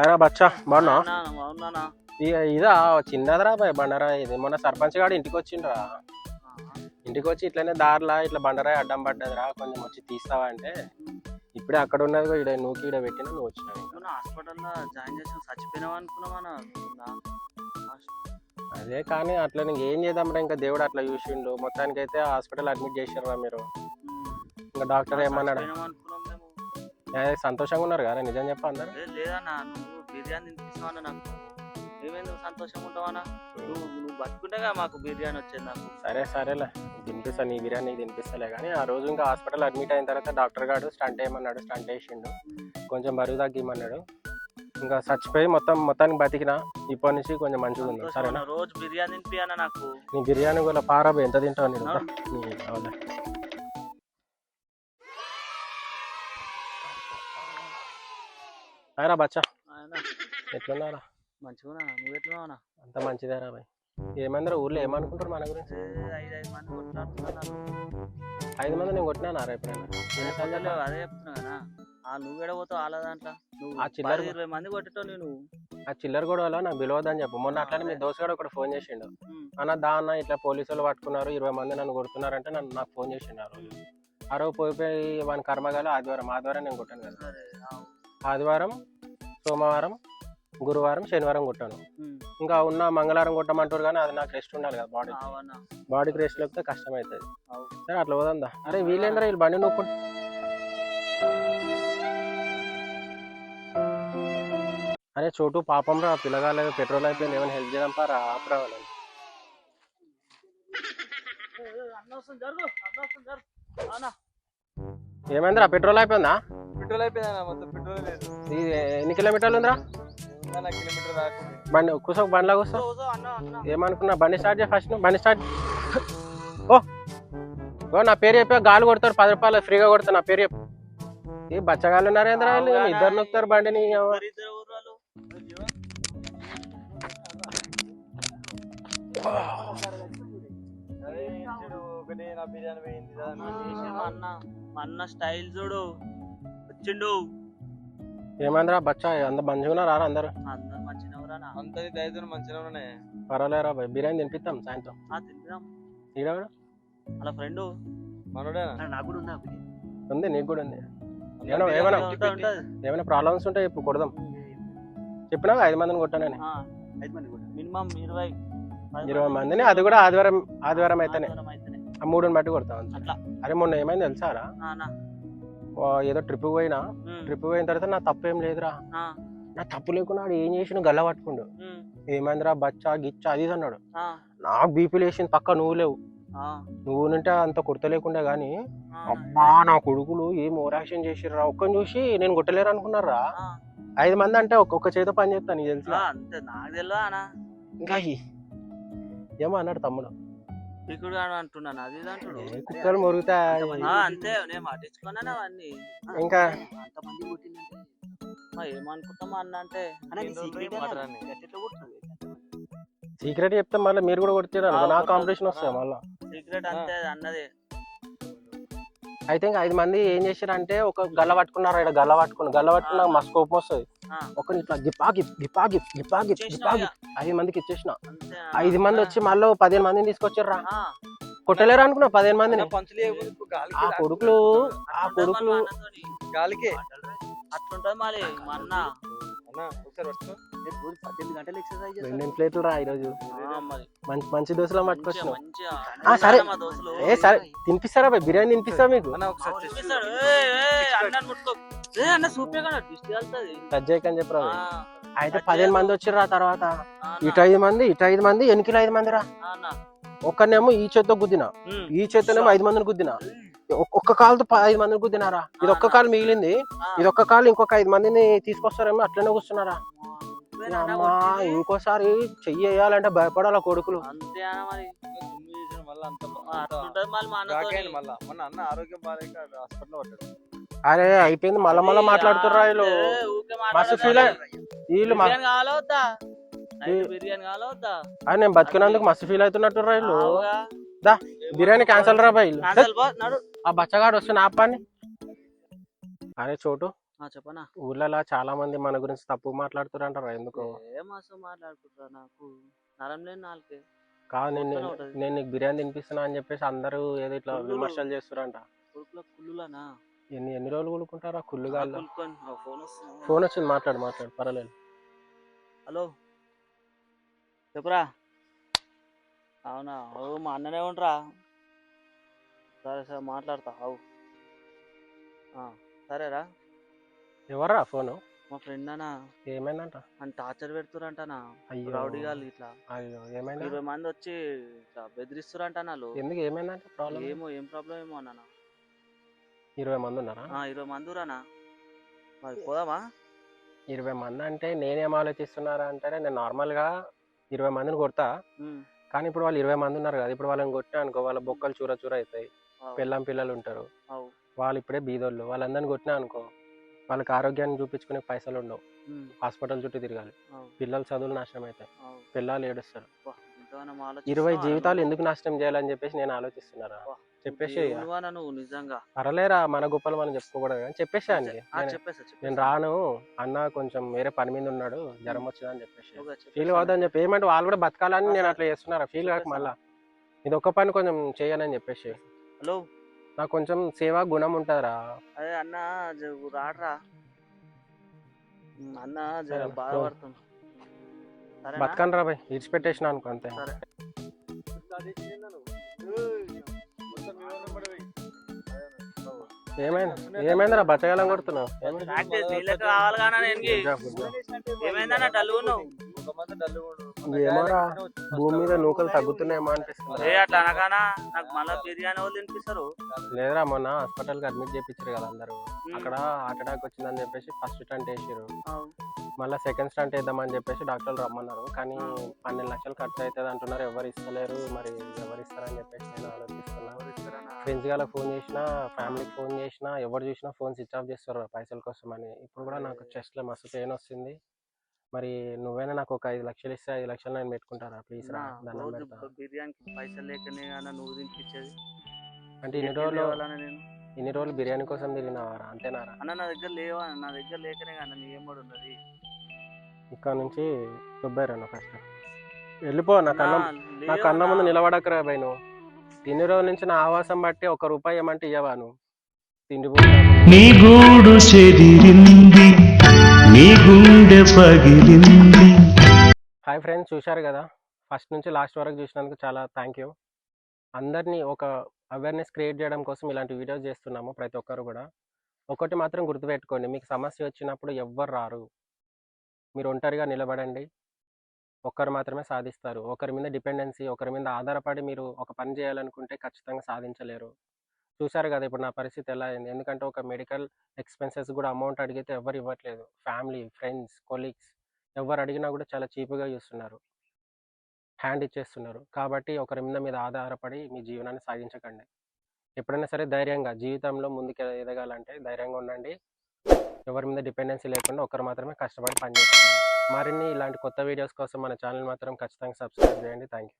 అరే బచ్చా బాగున్నా బాగున్నానా? ఇదా చిన్నదిరా బాయ్ బండరాయి ఇది మొన్న సర్పంచ్ గాడు ఇంటికి వచ్చిండ్రా. ఇంటికి వచ్చి ఇట్లనే దారిలా ఇట్లా బండరాయి అడ్డం పడ్డదిరా కొంచెం వచ్చి తీస్తావా అంటే ఇప్పుడే అక్కడ ఉన్నది ఇక్కడ నువ్వు ఈడ పెట్టినా నువ్వు వచ్చినావు. హాస్పిటల్లో జాయిన్ చేసి చచ్చిపోయినావు అనుకున్నావా? అదే కానీ అట్లా నీకు ఏం చేద్దాంరా, ఇంకా దేవుడు అట్లా చూసిండు. మొత్తానికి అయితే హాస్పిటల్ అడ్మిట్ చేసారా మీరు. ఇంకా డాక్టర్ ఏమన్నాడు? సంతోషంగా ఉన్నారు కదా, నిజం చెప్ప అందరు. లేదన్నా, నువ్వు బిర్యానీ తినిపిస్తావన్నా నాకు. ఏమైంది సంతోషంగా ఉంటావన్నా? నువ్వు బతుకుంటేగా మాకు బిర్యానీ వచ్చేది నాకు. సరేలే తినిపిస్తా, నీ బిర్యానీ తినిపిస్తలే. కానీ ఆ రోజు ఇంకా హాస్పిటల్ అడ్మిట్ అయిన తర్వాత డాక్టర్ గారు స్టంట్ వేయమన్నాడు. స్టంట్ వేసిండు, కొంచెం బరువు తగ్గిమన్నాడు. ఇంకా చచ్చిపోయి మొత్తానికి బతికినా. ఇప్పటి నుంచి కొంచెం మంచిగా ఉంది. సరేనా? రోజు బిర్యానీ తినిపియన్నా నాకు. నీ బిర్యానీ కూడా పారాబో ఎంత తింటావు నేను. అరా బచ్చా ఎట్లున్నారా? మంచిగా నువ్వు ఎట్లున్నావునా? అంత మంచిదేరా బాయ్. ఏమందరూ ఊర్లో ఏమనుకుంటారు మన గురించి? 5 మంది కొట్లాడుతున్నారు. 5 మంది నేను కొట్టినారా ఎప్పుడైనా? అదే చెప్తున్నా కదా, నువ్వు ఎడబోతావు వాళ్ళ దాంట్లో. ఆ చిల్లర 20 మంది కొట్టేటో నేను. ఆ చిల్లర గొడవలో నాకు పిలవద్దని చెప్పు. మొన్న అట్లనే మీ దోస్తుగాడు ఒకటి ఫోన్ చేసిండు. అన్న దా అన్న ఇట్లా పోలీసులు పట్టుకున్నారు, 20 మంది నన్ను కొడుతున్నారంటే నాకు ఫోన్ చేసిండు. ఆ రోజు పోయిపోయి వాని కర్మగాలు ఆదివారం నేను కొట్టాను కదా. ఆదివారం, సోమవారం, గురువారం, శనివారం కొట్టాను. ఇంకా ఉన్న మంగళవారం కొట్టమంటారు కానీ అది నాకు రెస్ట్ ఉండాలి కదా, బాడీకి రెస్ట్ లేకపోతే కష్టం అవుతుంది. సరే అట్లా పోదా. అరే వీళ్ళేంద్రా వీళ్ళు బండి నొక్కు. అరే చోటు పాపం రా, పిల్లగాలేదు పెట్రోల్ అయిపోయింది, ఏమైనా హెల్ప్ చేద్దాం పారా ఆపరా. ఏమైందిరా పెట్రోల్ అయిపోయిందా? పెట్రోల్ అయిపోయిందా? మొత్తం పెట్రోల్ లేదు. ఇది ఎన్ని కిలోమీటర్లు ఉందిరా? కిలోమీటర్ దాకా బండి కూర్చో, బండిలో కూర్చో. ఏమనుకున్నా బండి స్టార్ట్ చేయ ఫస్ట్. బండి స్టార్ట్. ఓ నా పేరు చెప్పా గాలి కొడతారు, 10 రూపాయలు ఫ్రీగా కొడతారు. నా పేరు చెప్పు. ఈ బచ్చగాళ్ళు ఉన్నారేంద్రా, ఇద్దరు నొక్కుతారు బండిని. అన్న స్టైల్ చూడు వచ్చిండు. ఏమైందిరా బచ్చా, అంత మంచిగా రారా అందరు? మంచిగా పర్వాలేరా బాయ్, బిర్యానీ తినిపిస్తాం సాయంత్రం. ఈడవాడు అలా ఫ్రెండ్ మనోడేనా? నాకు కూడా ఉంది, నీకు కూడా ఉంది. ఏమైనా ప్రాబ్లమ్స్ ఉంటే ఇప్పుడు కొడదాం. చెప్పినా 5 మందిని కొట్టానని. మినిమం 20 మందిని, అది కూడా ఆదివారం అయితేనే. ఆ 3ని బట్టి కొడతాం. అరే మొన్న ఏమైంది తెలుసారా, ఏదో ట్రిప్ పోయిన తర్వాత నా తప్పు ఏం లేదురా. నా తప్పు లేకుండా ఏం చేసిన గల్ల పట్టుకుండు. ఏమైందిరా బచ్చా గిచ్చా అది అన్నాడు. నాకు బీపీ లేచింది. పక్క నువ్వు లేవు, నువ్వు నుంటే అంత కుడతలేకుండా గానీ అబ్బా నా కొడుకులు ఏం ఓవరాక్షన్ చేసిర్రా. ఒక్కని చూసి నేను కొట్టలేరు అనుకున్నారా. 5 మంది అంటే ఒక్కొక్క చేతో పని చేస్తాను, నీకు తెలుసు. ఇంకా ఏమో అన్నాడు తమ్ముడు. కుక్కలు మొరుగుతాయి ఇంకా. ఏమనుకుంటామా అన్న అంటే సీక్రెట్ చెప్తే మళ్ళీ మీరు కూడా కొట్టారు, నా కాంపిటీషన్ వస్తుంది మళ్ళీ. సీక్రెట్ అంతే అన్నది. అయితే ఇంకా 5 మంది ఏం చేశారు అంటే ఒక గల్ల పట్టుకున్నారు. ఇక్కడ గల్ల పట్టుకున్నా మస్తు కోపం వస్తుంది. ఒకరిని ఇట్లా గిపాగి 5 మందికి ఇచ్చేసిన. 5 మంది వచ్చి మళ్ళీ 15 మందిని తీసుకొచ్చారా. కొట్టలేరు అనుకున్నా 15 మందిని. ఆ కొడుకులు గాలికి అట్లుంటది. మరి మా అన్న 2 ప్లేట్లు రా ఈరోజు. మంచి దోశలో పట్టుకొచ్చినావు. సరే సరే తినిపిస్తారా బాయ్, బిర్యానీ తినిపిస్తా మీకు. అని చెప్పరా. అయితే 15 మంది వచ్చిర్రా. తర్వాత ఇటు 5 మంది వెనుకలు 5 మంది రా. ఒక్కనేమో ఈ చేత్తో గుద్దిన, ఈ చేత్తోనేమో 5 మందిని గుద్దిన. ఒక్క కాలుతో 5 మందిని గుద్దినారా. ఇది ఒక్క కాలు మిగిలింది, ఇది ఒక్క కాలు ఇంకొక 5 మందిని తీసుకొస్తారేమో అట్లనే కూర్చున్నారా. అమ్మా ఇంకోసారి చెయ్యాలంటే భయపడాల కొడుకులు. అరే అయిపోయింది, మళ్ళా మాట్లాడుతుర్రా వీళ్ళు. మస్తు ఫీల్ వీళ్ళు. అరే నేను బతికినందుకు మస్తు ఫీల్ అవుతున్నట్టు వీళ్ళు. దా బిర్యానీ క్యాన్సల్ రా బాయ్. ఆ బచ్చగాడు వస్తున్నా ఆపాన్ని. అరే చోటు చెప్పనా ఊర్లలో చాలా మంది మన గురించి తప్పు మాట్లాడుతున్నారు ఎందుకో. ఏం అసలు మాట్లాడుకుంటా నాకు నరం లేని నాలుకే కాదు నేను కొడుకునే ఉంటది. నేను నీకు బిర్యానీ తినిపిస్తున్నా అని చెప్పేసి అందరూ ఏదో ఇట్లా కుళ్ళులు. విమర్శలు చేస్తురంట. కొడుకుల కుళ్ళులనా ఎన్ని ఎన్ని రోజులు కూడుకుంటారా కుళ్ళుగాళ్ళు. కుళ్ళుకొని ఫోన్ వస్తుంది ఫోన్ వచ్చింది, మాట్లాడు పర్వాలేదు. హలో చెప్పురా అవునా మా అన్ననే ఉండరా సరే మాట్లాడతా అవు సరేరా ఎవర్రా ఫోను? మా ఫ్రెండ్ అనా ఏమైందంట? అని టార్చర్ పెడుతురంటనా అయ్యో రౌడీ గాళ్ళు ఇట్లా అయ్యో ఏమైందా? 20 మంది వచ్చి ఇట్లా బెదిరిస్తురంట నాలు ఎందుకు ఏమైందంట ప్రాబ్లం? ఏం ప్రాబ్లం ఏమో అన్న 20 మంది ఉన్నారా? 20 మంది రానా మరి పోదామా 20 మంది అంటే నేనేం ఆలోచిస్తున్నారా అంటే నేను నార్మల్గా 20 మందిని కొడతా. కానీ ఇప్పుడు వాళ్ళు 20 మంది ఉన్నారు కదా, ఇప్పుడు వాళ్ళని కొట్టినా అనుకో వాళ్ళ బొక్కలు చూర చూర అవుతాయి. పిల్లం పిల్లలు ఉంటారు, వాళ్ళు ఇప్పుడే బీదోళ్ళు, వాళ్ళందరిని కొట్టినా అనుకో వాళ్ళకి ఆరోగ్యాన్ని చూపించుకునే పైసలు ఉండవు, హాస్పిటల్ చుట్టూ తిరగాలి, పిల్లల చదువులు నాశనం అవుతాయి, పిల్లలు ఏడుస్తారు. 20 జీవితాలు ఎందుకు నాశనం చేయాలని చెప్పేసి నేను ఆలోచిస్తున్నారా. చెప్పేసి నువ్వు నిజంగా పర్లేరా, మన గొప్పలు మనం చెప్పుకోకూడదు కానీ చెప్పేసా అండి. నేను రాను అన్న, కొంచెం వేరే పని మీద ఉన్నాడు, జ్వరం వచ్చిందని చెప్పేసి ఫీల్ అవుతుందని చెప్పి. ఏమంటే వాళ్ళు కూడా బతకాలని నేను అట్లా చేస్తున్నారా, ఫీల్ కాక మళ్ళా ఇది ఒక్క పని కొంచెం చేయనని చెప్పేసి. హలో నాకు కొంచెం సేవా గుణం ఉంటుందిరా. అదే అన్న రాడరా అన్న జర బాధపడుతుంది. బతకను రా భయ్, ఇడిచిపెట్టేసిన అనుకో అంతే. ఏమైందిరా బచ్చగాలం కొడుతున్నావు? ఏమైందన్నా డల్లు ఉన్నావు? ఏమోరా భూమి మీద నూకలు తగ్గుతున్నాయేమో అనిపిస్తుంది. అట్లా అనగానా నాకు మళ్ళీ బిర్యానీ వాళ్ళు తినిపిస్తారు. లేదురా, మొన్న హాస్పిటల్ కి అడ్మిట్ చేయించారు కదా అందరూ, అక్కడ హార్ట్ అటాక్ వచ్చిందని చెప్పేసి ఫస్ట్ స్టంట్ వేసారు, మళ్ళీ సెకండ్ స్టంట్ వేద్దామని చెప్పేసి డాక్టర్లు రమ్మన్నారు. కానీ 12 లక్షలు ఖర్చు అవుతుంది అంటున్నారు, ఎవరు ఇస్తలేరు. మరి ఎవరు ఇస్తారని చెప్పేసి నేను ఆలోచిస్తున్నా. ఫ్రెండ్స్ గాలకు ఫోన్ చేసినా, ఫ్యామిలీకి ఫోన్ చేసినా, ఎవరు చూసినా ఫోన్ స్విచ్ ఆఫ్ చేస్తారు పైసల కోసం అని. ఇప్పుడు కూడా నాకు చెస్ట్లో మస్తు పెయిన్ వస్తుంది. మరి నువ్వైనా నాకు ఒక 5 లక్షలు ఇస్తే 5 లక్షలు నేను పెట్టుకుంటారా ప్లీజ్ రా, దండం పెడతా. బిర్యానీకి పైసలు లేకనే నువ్వు తినిపించేది అంటే ఇన్ని రోజులు బిర్యానీ కోసం తిరిగినావారా, అంతేనారా? అన్న నా దగ్గర లేవా, నా దగ్గర లేకనే కదా నీ ఏం పడి ఉన్నది. ఇక్కడ నుంచి దుబ్బాయిరా ఫస్ట్ వెళ్ళిపో. నా కన్న ముందు నిలబడకరా భయ్. నువ్వు ఇన్ని రోజుల నుంచి నా ఆవాసం బట్టి 1 రూపాయి ఏమంటే ఇవ్వవా నువ్వు? తిండి నీ గూడు చెదిరింది, నీ గుండె పగిలింది. హాయ్ ఫ్రెండ్స్, చూశారు కదా, ఫస్ట్ నుంచి లాస్ట్ వరకు చూసినందుకు చాలా థ్యాంక్ యూ. అందరినీ ఒక అవేర్నెస్ క్రియేట్ చేయడం కోసం ఇలాంటి వీడియోస్ చేస్తున్నాము ప్రతి ఒక్కరు కూడా. ఒకటి మాత్రం గుర్తుపెట్టుకోండి, మీకు సమస్య వచ్చినప్పుడు ఎవ్వరు రారు, మీరు ఒంటరిగా నిలబడండి. ఒక్కరు మాత్రమే సాధిస్తారు. ఒకరి మీద డిపెండెన్సీ, ఒకరి మీద ఆధారపడి మీరు ఒక పని చేయాలనుకుంటే ఖచ్చితంగా సాధించలేరు. చూశారు కదా ఇప్పుడు నా పరిస్థితి ఎలా అయింది. ఎందుకంటే ఒక మెడికల్ ఎక్స్పెన్సెస్ కూడా అమౌంట్ అడిగితే ఎవరు ఇవ్వట్లేదు. ఫ్యామిలీ, ఫ్రెండ్స్, కొలీగ్స్ ఎవరు అడిగినా కూడా చాలా చీప్గా చూస్తున్నారు, హ్యాండ్ ఇచ్చేస్తున్నారు. కాబట్టి ఒకరి మీద ఆధారపడి మీ జీవనాన్ని సాగించకండి. ఎప్పుడైనా సరే ధైర్యంగా జీవితంలో ముందుకు ఎదగాలంటే ధైర్యంగా ఉండండి. ఎవరి మీద డిపెండెన్సీ లేకుండా ఒకరు మాత్రమే కష్టపడి పనిచేస్తున్నారు. మరిన్ని ఇలాంటి కొత్త వీడియోస్ కోసం మన ఛానల్ మాత్రం ఖచ్చితంగా సబ్స్క్రైబ్ చేయండి. Thank you.